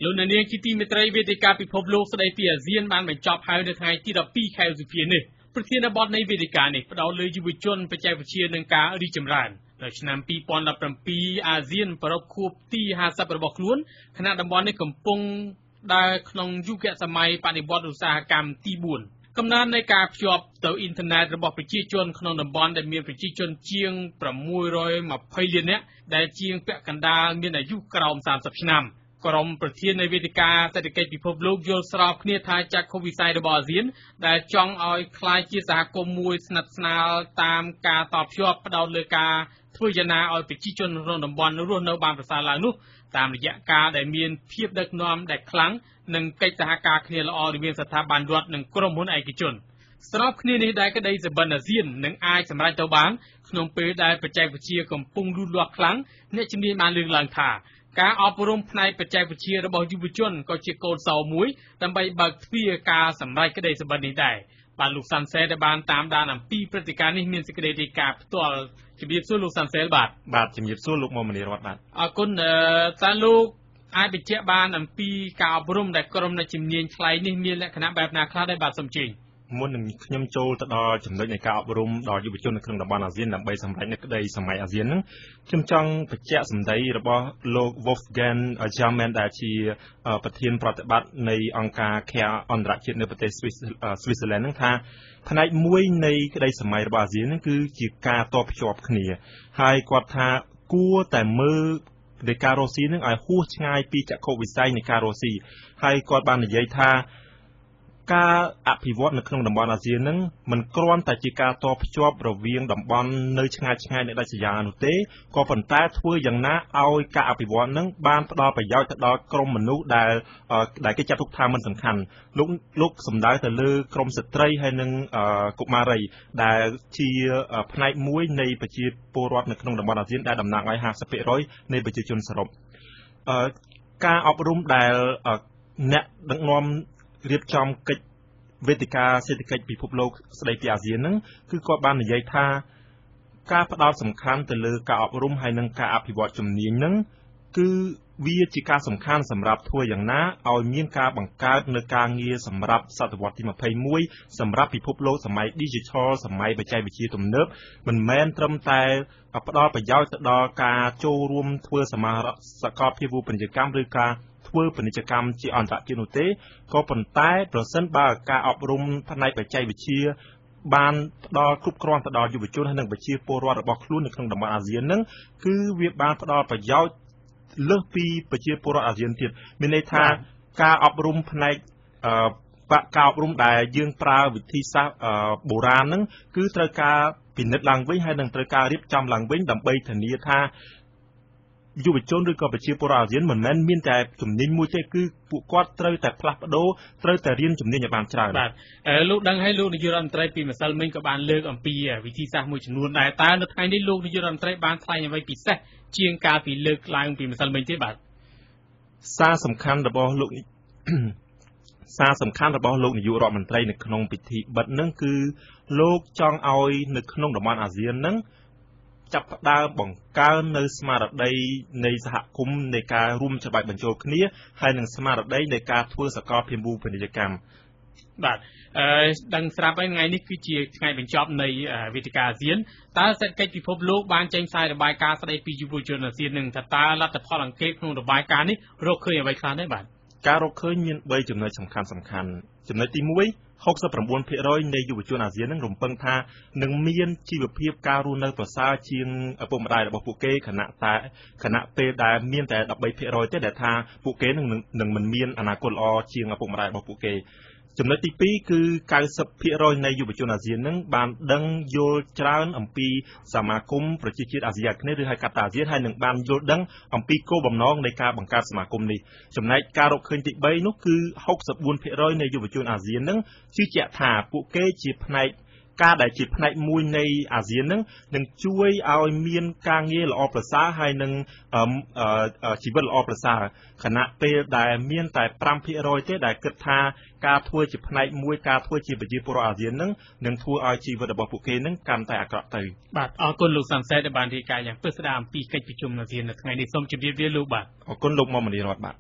លោកអ្នកនាងជាទីមេត្រីវេទិកាពិភពលោកស្ដីពីអាស៊ានបានបញ្ចប់ហើយនៅថ្ងៃទី12ខែឧសភានេះប្រធានបទនៃវេទិកានេះផ្ដោតលើយុវជនបច្ចេកវិទ្យានិងការរីកចម្រើននៅឆ្នាំ2017អាស៊ានប្រពខួបទី50របស់ខ្លួនខណៈតំបន់នេះកំពុងដើរក្នុងយុគសម័យបដិវត្តន៍ឧស្សាហកម្មទី4កំណើននៃការភ្ជាប់ទៅអ៊ីនធឺណិតរបស់ប្រជាជនក្នុងតំបន់ដែលមានប្រជាជនជាង620លាននាក់ដែលជាងពាក់កណ្ដាលមានអាយុក្រោម30ឆ្នាំក្រុមប្រធាននៃវេទិកាសេដ្ឋកិច្ចពិភពលោកយល់ស្របគ្នាថាចក្ខុវិស័យរបស់អាស៊ានដែលចង់ឲ្យក្លាយជាសហគមន៍មួយស្និទ្ធស្នាលតាមការតភ្ជាប់ផ្ដោតលើការធ្វើយ៉ាងណាឲ្យប្រជាជនក្នុងតំបន់រស់នៅបានប្រសើរឡើងនោះតាមរយៈការដែលមានភាពដឹកនាំដែលខ្លាំងនិងកិច្ចសហការគ្នាល្អរវាងស្ថាប័នរដ្ឋនិងក្រុមហ៊ុនឯកជនស្របគ្នានេះដែលក្តីសបិនអាស៊ាននឹងអាចសម្រេចទៅបានក្នុងពេលដែលបច្ចេកវិទ្យាកំពុងលូតលាស់ខ្លាំងអ្នកជំនាញបានលើកឡើងថាការអប់រំផ្នែកបច្ចេកវិទ្យារបស់យុវជនក៏ជាកូនសោមួយដើម្បីបើកទ្វារការសម្រេចក្តីសបិននេះដែរបាទលោកសាន់សេដែលបានតាមដានអំពីព្រឹត្តិការណ៍នេះមានសេចក្តីរាយការណ៍ផ្ទាល់ជំរាបសួរលោកសាន់សេបាទជំរាបសួរលោកមុំមនីរតបាទអរគុណតើលោកអាចបញ្ជាក់បានអំពីការអប់រំដែលក្រុមអ្នកជំនាញថ្លៃនេះមានលក្ខណៈបែបណាខ្លះដែរបាទសូមជឿមុននឹងខ្ញុំចូលទៅដល់ចំណុចនៃការអប់រំដល់យុវជននៅក្នុងតំបន់អាស៊ានដើម្បីសម្រេចនូវក្តីសម័យអាស៊ានហ្នឹងខ្ញុំចង់បញ្ជាក់សម្ដីរបស់លោក Wolfgang German ដែលជាប្រធានប្រតិបត្តិនៃអង្គការ CARE អន្តរជាតិនៅប្រទេស Switzerland ហ្នឹងថាផ្នែកមួយនៃក្តីសម័យរបស់អាស៊ានហ្នឹងគឺជាការតភ្ជាប់គ្នាហើយគាត់ថាគួរតែមើលនៃការរស់ស៊ីនឹងឲ្យហួសឆ្ងាយពីចក្ខុវិស័យនៃការរស់ស៊ីហើយគាត់បាននិយាយថាការអភិវឌ្ឍនៅក្នុងតំបន់អាស៊ាននឹងមិនគ្រាន់តែជាការតភ្ជាប់រវាងតំបន់នៅឆ្ងាយៗនៃដាច់ស្រយាលនោះទេក៏ប៉ុន្តែធ្វើយ៉ាងណាឲ្យការអភិវឌ្ឍនឹងបានផ្ដល់ប្រយោជន៍ទៅដល់ក្រុមមនុស្សដែលគេចាត់ទុកថាមិនសំខាន់លោកសំដៅទៅលើក្រុមស្ត្រីហើយនិងកុមារីដែលជាផ្នែកមួយនៃប្រជាពលរដ្ឋនៅក្នុងតំបន់អាស៊ានដែលតំណាងឲ្យ 50% នៃប្រជាជនសរុបការអប់រំដែលអ្នកដឹកនាំរៀបចំកិច្ចវេទិកាសេដ្ឋកិច្ចពិភពលោកស្ដីពីអាស៊ានហ្នឹងគឺគាត់បាននិយាយថាការផ្ដោតសំខាន់ទៅលើការអប់រំហើយនិងការអភិវឌ្ឍជំនាញហ្នឹងគឺវាជាការសំខាន់សម្រាប់ធ្វើយ៉ាងណាឲ្យមានការបង្កើតនៅការងារសម្រាប់សតវត្សទី21សម្រាប់ពិភពលោកសម័យ Digital សម័យបច្ចេកវិទ្យាទំនើបមិនមែនត្រឹមតែផ្ដល់ប្រយោជន៍ទៅដល់ការចូលរួមធ្វើសកលភាវូបនីយកម្មឬការធ្វើពាណិជ្ជកម្មជាអន្តរជាតិនោះទេក៏ប៉ុន្តែប្រសិនបើការអប់រំផ្នែកបច្ចេកវិទ្យាបានផ្ដល់គ្រប់គ្រាន់ទៅដល់យុវជនហើយនិងប្រជាពលរដ្ឋរបស់ខ្លួននៅក្នុងតំបន់អាស៊ានហ្នឹងគឺវាបានផ្ដល់ប្រយោជន៍លើសពីប្រជាពលរដ្ឋអាស៊ានទៀតមានន័យថាការអប់រំផ្នែកការអប់រំដែលយើងប្រើវិធីសាស្ត្របុរាណហ្នឹងគឺត្រូវការពិនិត្យឡើងវិញហើយនឹងត្រូវការរៀបចំឡើងវិញដើម្បីធានាថាយុវជនឬក៏ប្រជាពលរដ្ឋអាស៊ានមិនមែនមានតែជំនាញមួយទេគឺពួកគាត់ត្រូវតែផ្លាស់ប្ដូរត្រូវតែរៀនជំនាញឲ្យបានច្រើនបាទលោកដឹងហើយលោកនាយករដ្ឋមន្ត្រីពីម្សិលមិញក៏បានលើកអំពីវិធីសាស្ត្រមួយចំនួនដែរតើនៅថ្ងៃនេះលោកនាយករដ្ឋមន្ត្រីបានថ្លែងអ្វីពិសេសជាងការពីលើកឡើងពីម្សិលមិញទេបាទសារសំខាន់របស់លោកនាយករដ្ឋមន្ត្រីនៅក្នុងពិធីបិទហ្នឹងគឺលោកចង់ឲ្យនៅក្នុងតំបន់អាស៊ានហ្នឹងចាប់ផ្ដើមបង្កើននៅស្មារតីនៃសហគមន៍នៃការរួមចំណែកបញ្ចូលគ្នាហើយនឹងស្មារតីនៃការធ្វើសកលភាវូបនីយកម្មបាទដឹងស្រាប់ហើយថ្ងៃនេះគឺជាថ្ងៃបញ្ចប់នៃវេទិកាអាស៊ានតើសេដ្ឋកិច្ចពិភពលោកបានចេញផ្សាយរបាយការណ៍ស្ដីពីយុវជនអាស៊ាននឹងថាតើលទ្ធផលអង្កេតក្នុងរបាយការណ៍នេះរកឃើញអ្វីខ្លះដែរបាទការរកឃើញមាន3ចំណុចសំខាន់ចំណុចទី1 69% នៃយុវជនអាស៊ាននឹងរំពឹងថានឹងមានជីវភាពការរស់នៅប្រសើរជាងឪពុកម្ដាយរបស់ពួកគេខណៈពេលដែលមានតែ 13% ទេដែលថាពួកគេនឹងមិនមានអនាគតល្អជាងឪពុកម្ដាយរបស់ពួកគេចំណុចទី2គឺ 90% នៃយុវជនអាស៊ាននឹងបានដឹងយល់ច្រើនអំពីសមាគមប្រជាជាតិអាស៊ីអាគ្នេយ៍ឬហៅកាត់ថាអាស៊ានហើយនឹងបានយល់ដឹងអំពីគោលបំណងនៃការបង្កើតសមាគមនេះចំណែកការរកឃើញទី3នោះគឺ 64% នៃយុវជនអាស៊ាននឹងជឿជាក់ថាពួកគេជាផ្នែកការដែលជាផ្នែកមួយនៃអាស៊ាននឹងជួយឲ្យមានការងារល្អប្រសើរហើយនឹងជីវិតល្អប្រសើរខណៈពេលដែលមានតែ 5% ទេដែលគិតថាការធ្វើជាផ្នែកមួយការធ្វើជាប្រជាពលរដ្ឋអាស៊ាននឹងធ្វើឲ្យជីវិតរបស់ពួកគេនឹងកាន់តែអាក្រក់ទៅបាទអរគុណលោកសាន់សេដែលបានរាយការណ៍យ៉ាងពិស្ដារអំពីកិច្ចប្រជុំអាស៊ាននៅថ្ងៃនេះសូមជម្រាបលាលោកបាទអរគុណលោកមុំមនីរតបាទ